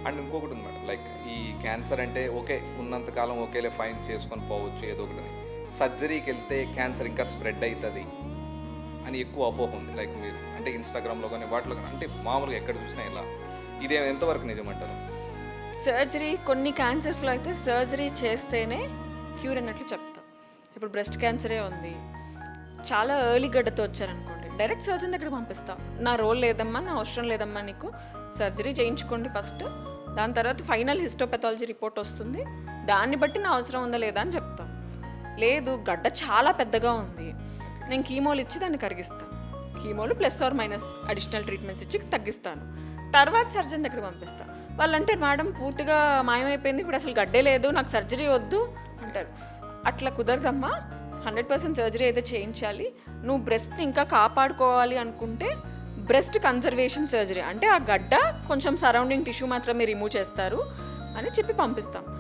And ఇంకొకటి ఉంది madam, like ఈ క్యాన్సర్ అంటే ఓకే ఉన్నంతకాలం ఓకేలే ఫైన్ చేసుకొని పోవచ్చు ఏదో ఒకటి, సర్జరీకి వెళ్తే క్యాన్సర్ ఇంకా స్ప్రెడ్ అవుతుంది అని ఎక్కువ అపోహ ఉంది. లైక్ మీరు అంటే ఇన్స్టాగ్రామ్లో కానీ వాటిలో కానీ అంటే మామూలుగా ఎక్కడ చూసినా ఇలా, ఇదే ఎంతవరకు నిజమంటారు? సర్జరీ కొన్ని క్యాన్సర్స్లో అయితే సర్జరీ చేస్తేనే క్యూర్ అన్నట్లు చెప్తాం. ఇప్పుడు బ్రెస్ట్ క్యాన్సరే ఉంది, చాలా ఎర్లీ గడ్డతో వచ్చారనుకోండి, డైరెక్ట్ సర్జన్ దగ్గర పంపిస్తాం. నా రోల్ లేదమ్మా, నా అవసరం లేదమ్మా, నీకు సర్జరీ చేయించుకోండి ఫస్ట్, దాని తర్వాత ఫైనల్ హిస్టోపెథాలజీ రిపోర్ట్ వస్తుంది, దాన్ని బట్టి నా అవసరం ఉందా లేదా అని చెప్తాం. లేదు గడ్డ చాలా పెద్దగా ఉంది, నేను కీమోలు ఇచ్చి దాన్ని కరిగిస్తాను, కీమోలు plus or minus additional treatments ఇచ్చి తగ్గిస్తాను, తర్వాత సర్జన్ దగ్గర పంపిస్తాను. వాళ్ళంటే మేడం పూర్తిగా మాయమైపోయింది, ఇప్పుడు అసలు గడ్డే లేదు, నాకు సర్జరీ వద్దు అంటారు. అట్లా కుదరదమ్మా, 100% సర్జరీ అయితే చేయించాలి. నువ్వు బ్రెస్ట్ని ఇంకా కాపాడుకోవాలి అనుకుంటే బ్రెస్ట్ కన్జర్వేషన్ సర్జరీ, అంటే ఆ గడ్డ కొంచెం సరౌండింగ్ టిష్యూ మాత్రమే రిమూవ్ చేస్తారు అని చెప్పి పంపిస్తాం.